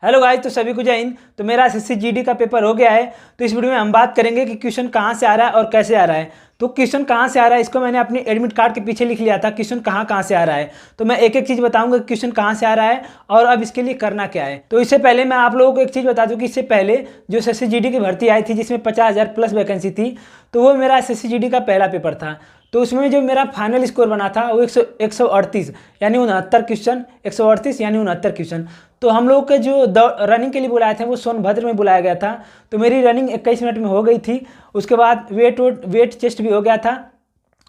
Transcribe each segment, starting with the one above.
Hello guys, तो सभी को जय हिंद। तो मेरा एसएससी जीडी का पेपर हो गया है। तो इस वीडियो में हम बात करेंगे कि क्वेश्चन कहाँ से आ रहा है और कैसे आ रहा है। तो क्वेश्चन कहाँ से आ रहा है इसको मैंने अपनी एडमिट कार्ड के पीछे लिख लिया था, क्वेश्चन कहाँ से आ रहा है। तो मैं एक एक चीज़ बताऊंगा कि क्वेश्चन कहाँ से आ रहा है और अब इसके लिए करना क्या है। तो इससे पहले मैं आप लोगों को एक चीज़ बता दूँ कि इससे पहले जो एसएससी जीडी की भर्ती आई थी जिसमें 50,000 प्लस वैकेंसी थी, तो वो मेरा एसएससी जीडी का पहला पेपर था। तो उसमें जो मेरा फाइनल स्कोर बना था वो 138 यानी 69 क्वेश्चन, 138 यानी 69 क्वेश्चन। तो हम लोग के जो रनिंग के लिए बुलाए थे वो सोनभद्र में बुलाया गया था। तो मेरी रनिंग 21 मिनट में हो गई थी। उसके बाद वेट चेस्ट भी हो गया था,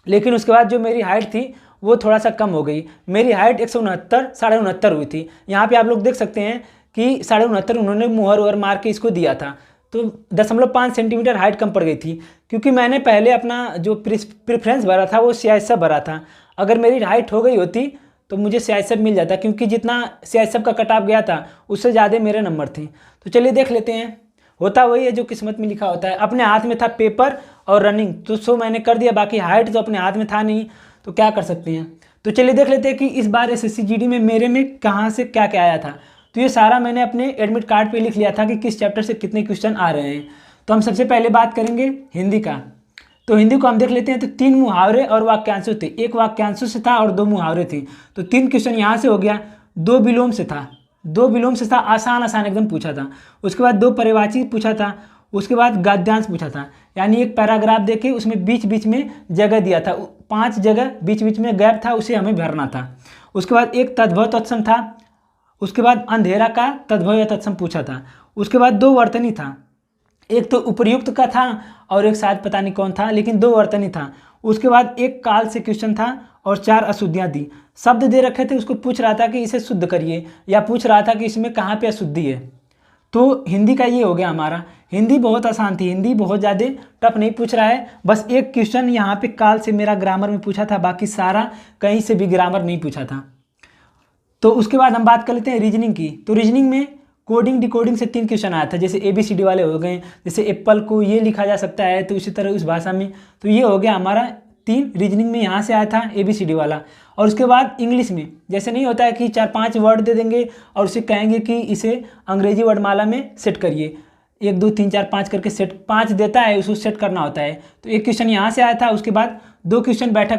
लेकिन उसके बाद जो मेरी हाइट थी वो थोड़ा सा कम हो गई। मेरी हाइट 169 69 हुई थी। यहाँ पे आप लोग देख सकते हैं कि 69 उन्होंने मुहर वहर मार के इसको दिया था। तो 0.5 सेंटीमीटर हाइट कम पड़ गई थी, क्योंकि मैंने पहले अपना जो प्रेफरेंस भरा था वो सीआईएसएफ भरा था। अगर मेरी हाइट हो गई होती तो मुझे सीआईएसएफ मिल जाता, क्योंकि जितना सीआईएसएफ का कट ऑफ गया था उससे ज़्यादा मेरे नंबर थे। तो चलिए देख लेते हैं। होता वही है जो किस्मत में लिखा होता है। अपने हाथ में था पेपर और रनिंग, तो सो मैंने कर दिया। बाकी हाइट तो अपने हाथ में था नहीं, तो क्या कर सकते हैं। तो चलिए देख लेते हैं कि इस बार एसएससी जीडी में मेरे में कहाँ से क्या क्या आया था। तो ये सारा मैंने अपने एडमिट कार्ड पे लिख लिया था कि किस चैप्टर से कितने क्वेश्चन आ रहे हैं। तो हम सबसे पहले बात करेंगे हिंदी का। तो हिंदी को हम देख लेते हैं। तो 3 मुहावरे और वाक्यांशों थे, एक वाक्यांशों से था और 2 मुहावरे थे। तो 3 क्वेश्चन यहाँ से हो गया। 2 विलोम से था, 2 विलोम से था, आसान आसान एकदम पूछा था। उसके बाद 2 पर्यायवाची पूछा था। उसके बाद गद्यांश पूछा था, यानी एक पैराग्राफ देके उसमें बीच बीच में जगह दिया था, 5 जगह बीच बीच में गैप था, उसे हमें भरना था। उसके बाद एक तद्भव तत्सम था। उसके बाद अंधेरा का तद्भव या तत्सम पूछा था। उसके बाद 2 वर्तनी था, एक तो उपर्युक्त का था और एक शायद पता नहीं कौन था, लेकिन 2 वर्तनी था। उसके बाद एक काल से क्वेश्चन था और 4 अशुद्धियाँ दी। शब्द दे रखे थे, उसको पूछ रहा था कि इसे शुद्ध करिए, या पूछ रहा था कि इसमें कहाँ पे अशुद्धि है। तो हिंदी का ये हो गया हमारा। हिंदी बहुत आसान थी, हिंदी बहुत ज़्यादा टफ नहीं पूछ रहा है। बस एक क्वेश्चन यहाँ पे काल से मेरा ग्रामर में पूछा था, बाकी सारा कहीं से भी ग्रामर नहीं पूछा था। तो उसके बाद हम बात कर लेते हैं रीजनिंग की। तो रीजनिंग में कोडिंग डिकोडिंग से 3 क्वेश्चन आया था, जैसे ABCD वाले हो गए। जैसे एप्पल को ये लिखा जा सकता है, तो इसी तरह उस भाषा में। तो ये हो गया हमारा 3 रीजनिंग में, यहाँ से आया था ABCD वाला। और उसके बाद इंग्लिश में जैसे नहीं होता है कि 4-5 वर्ड दे देंगे और उसे कहेंगे कि इसे अंग्रेजी वर्डमाला में सेट करिए, 1 2 3 4 5 करके सेट 5 देता है, उसको सेट करना होता है। तो एक क्वेश्चन यहाँ से आया था। उसके बाद 2 क्वेश्चन बैठक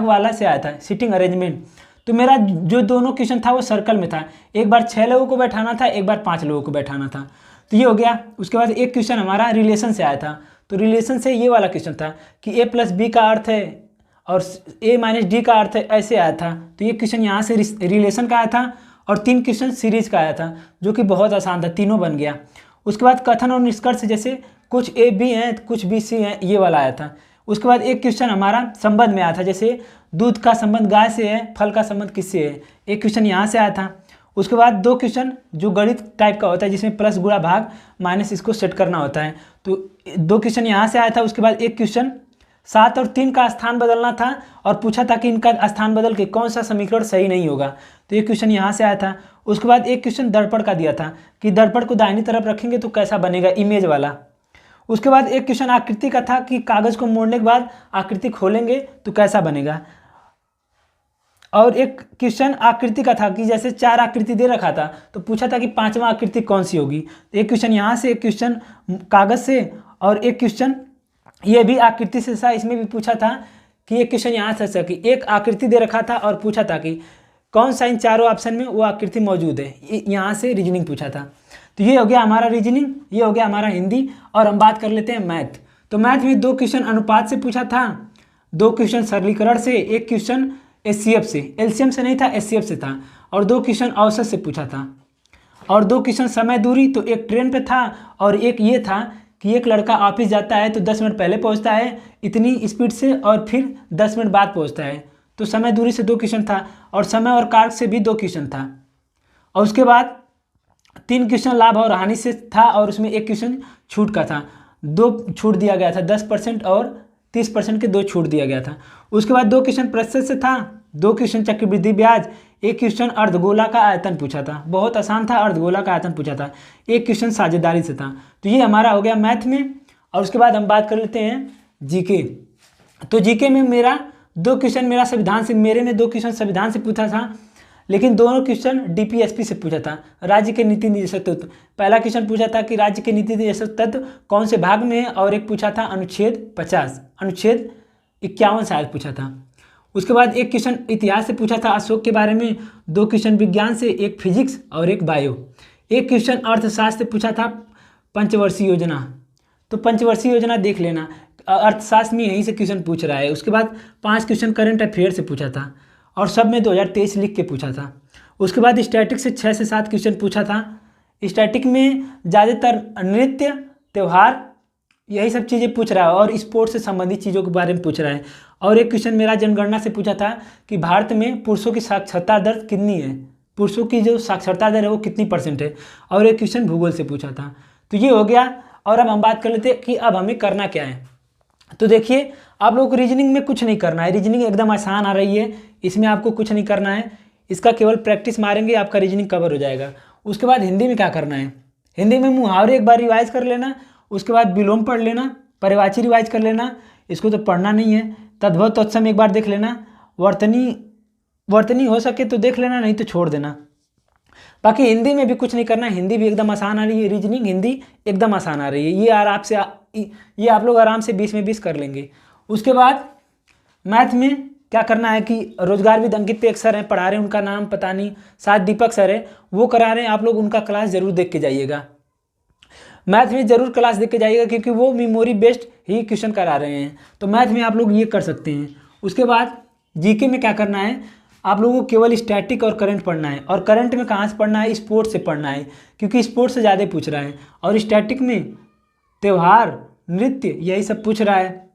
वाला से आया था, सिटिंग अरेंजमेंट। तो मेरा जो दोनों क्वेश्चन था वो सर्कल में था, एक बार 6 लोगों को बैठाना था, एक बार 5 लोगों को बैठाना था। तो ये हो गया। उसके बाद एक क्वेश्चन हमारा रिलेशन से आया था। तो रिलेशन से ये वाला क्वेश्चन था कि A+B का अर्थ है और A-D का अर्थ है, ऐसे आया था। तो ये क्वेश्चन यहाँ से रिलेशन का आया था। और 3 क्वेश्चन सीरीज का आया था, जो कि बहुत आसान था, तीनों बन गया। उसके बाद कथन और निष्कर्ष, जैसे कुछ A-B हैं कुछ B-C हैं, ये वाला आया था। उसके बाद एक क्वेश्चन हमारा संबंध में आया था, जैसे दूध का संबंध गाय से है, फल का संबंध किससे है, एक क्वेश्चन यहाँ से आया था। उसके बाद 2 क्वेश्चन जो गणित टाइप का होता है, जिसमें प्लस गुणा भाग माइनस इसको सेट करना होता है। तो 2 क्वेश्चन यहाँ से आया था। उसके बाद एक क्वेश्चन 7 और 3 का स्थान बदलना था और पूछा था कि इनका स्थान बदल के कौन सा समीकरण सही नहीं होगा। तो एक क्वेश्चन यहाँ से आया था। उसके बाद एक क्वेश्चन दर्पण का दिया था कि दर्पण को दाहिनी तरफ रखेंगे तो कैसा बनेगा, इमेज वाला। उसके बाद एक क्वेश्चन आकृति का था कि कागज को मोड़ने के बाद आकृति खोलेंगे तो कैसा बनेगा। और एक क्वेश्चन आकृति का था कि जैसे 4 आकृति दे रखा था, तो पूछा था कि 5वां आकृति कौन सी होगी। तो एक क्वेश्चन यहाँ से, एक क्वेश्चन कागज से और एक क्वेश्चन ये भी आकृति से था। इसमें भी पूछा था कि एक क्वेश्चन यहाँ से कि एक आकृति दे रखा था और पूछा था कि कौन सा इन चारों ऑप्शन में वो आकृति मौजूद है, यहाँ से रीजनिंग पूछा था। तो ये हो गया हमारा रीजनिंग, ये हो गया हमारा हिंदी। और हम बात कर लेते हैं मैथ। तो मैथ में 2 क्वेश्चन अनुपात से पूछा था, 2 क्वेश्चन सरलीकरण से, एक क्वेश्चन HCF से, LCM से नहीं था, HCF से था। और 2 क्वेश्चन औसत से पूछा था। और 2 क्वेश्चन समय दूरी, तो एक ट्रेन पे था और एक ये था कि एक लड़का ऑफिस जाता है तो 10 मिनट पहले पहुंचता है इतनी स्पीड से और फिर 10 मिनट बाद पहुंचता है। तो समय दूरी से 2 क्वेश्चन था और समय और कारक से भी 2 क्वेश्चन था। और उसके बाद 3 क्वेश्चन लाभ और हानि से था और उसमें एक क्वेश्चन छूट का था, 2 छूट दिया गया था, 10% और 30% के 2 छूट दिया गया था। उसके बाद 2 क्वेश्चन प्रतिशत से था, 2 क्वेश्चन चक्रवृद्धि ब्याज, एक क्वेश्चन अर्धगोला का आयतन पूछा था, बहुत आसान था, अर्धगोला का आयतन पूछा था, एक क्वेश्चन साझेदारी से था। तो ये हमारा हो गया मैथ में। और उसके बाद हम बात कर लेते हैं जीके। तो जीके में मेरा 2 क्वेश्चन मेरा संविधान से, मेरे में 2 क्वेश्चन संविधान से पूछा था, लेकिन दोनों क्वेश्चन डीपीएसपी से पूछा था, राज्य के नीति निर्देशक तत्व। पहला क्वेश्चन पूछा था कि राज्य के नीति निर्देशक तत्व कौन से भाग में है, और एक पूछा था अनुच्छेद 50, अनुच्छेद 51 शायद पूछा था। उसके बाद एक क्वेश्चन इतिहास से पूछा था अशोक के बारे में, 2 क्वेश्चन विज्ञान से, एक फिजिक्स और एक बायो। एक क्वेश्चन अर्थशास्त्र से पूछा था पंचवर्षीय योजना, तो पंचवर्षीय योजना देख लेना, अर्थशास्त्र में यहीं से क्वेश्चन पूछ रहा है। उसके बाद 5 क्वेश्चन करंट अफेयर से पूछा था और सब में 2023 लिख के पूछा था। उसके बाद स्टैटिक से 6 से 7 क्वेश्चन पूछा था। स्टैटिक में ज़्यादातर नृत्य, त्यौहार, यही सब चीज़ें पूछ रहा है और स्पोर्ट्स से संबंधित चीज़ों के बारे में पूछ रहा है। और एक क्वेश्चन मेरा जनगणना से पूछा था कि भारत में पुरुषों की साक्षरता दर कितनी है, पुरुषों की जो साक्षरता दर है वो कितनी % है। और एक क्वेश्चन भूगोल से पूछा था। तो ये हो गया। और अब हम बात कर लेते हैं कि अब हमें करना क्या है। तो देखिए, आप लोगों को रीजनिंग में कुछ नहीं करना है, रीजनिंग एकदम आसान आ रही है, इसमें आपको कुछ नहीं करना है, इसका केवल प्रैक्टिस मारेंगे आपका रीजनिंग कवर हो जाएगा। उसके बाद हिंदी में क्या करना है, हिंदी में मुहावरे एक बार रिवाइज कर लेना, उसके बाद विलोम पढ़ लेना, पर्यायवाची रिवाइज कर लेना, इसको तो पढ़ना नहीं है। तद्भव तत्सम एक बार देख लेना, वर्तनी हो सके तो देख लेना, नहीं तो छोड़ देना। बाकी हिंदी में भी कुछ नहीं करना है, हिंदी भी एकदम आसान आ रही है, रीजनिंग हिंदी एकदम आसान आ रही है, ये आप लोग आराम से 20 में 20 कर लेंगे। उसके बाद मैथ में क्या करना है कि रोजगार विद अंकित पे एक सर हैं पढ़ा रहे हैं, उनका नाम पता नहीं, शायद दीपक सर है, वो करा रहे हैं, आप लोग उनका क्लास जरूर देख के जाइएगा। मैथ में जरूर क्लास देख के जाइएगा क्योंकि वो मेमोरी बेस्ड ही क्वेश्चन करा रहे हैं, तो मैथ में आप लोग ये कर सकते हैं। उसके बाद जीके में क्या करना है, आप लोगों को केवल स्टैटिक और करंट पढ़ना है, और करंट में कहाँ से पढ़ना है, स्पोर्ट्स से पढ़ना है क्योंकि स्पोर्ट्स से ज़्यादा पूछ रहा है, और स्टैटिक में त्यौहार, नृत्य, यही सब पूछ रहा है।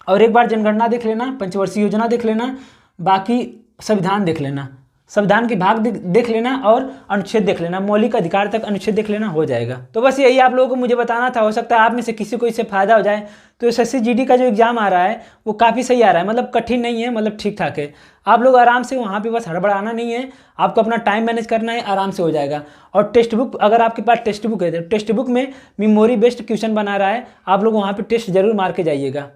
और एक बार जनगणना देख लेना, पंचवर्षीय योजना देख लेना, बाकी संविधान देख लेना, संविधान के भाग देख लेना और अनुच्छेद देख लेना, मौलिक अधिकार तक अनुच्छेद देख लेना, हो जाएगा। तो बस यही आप लोगों को मुझे बताना था, हो सकता है आप में से किसी को इससे फायदा हो जाए। तो एसएससी जीडी का जो एग्जाम आ रहा है वो काफ़ी सही आ रहा है, मतलब कठिन नहीं है, मतलब ठीक ठाक है। आप लोग आराम से वहाँ पे बस हड़बड़ाना नहीं है, आपको अपना टाइम मैनेज करना है, आराम से हो जाएगा। और टेक्स्ट बुक, अगर आपके पास टेक्स्ट बुक है तो टेक्स्ट बुक में मेमोरी बेस्ड क्वेश्चन बना रहा है, आप लोग वहाँ पर टेस्ट जरूर मार के जाइएगा।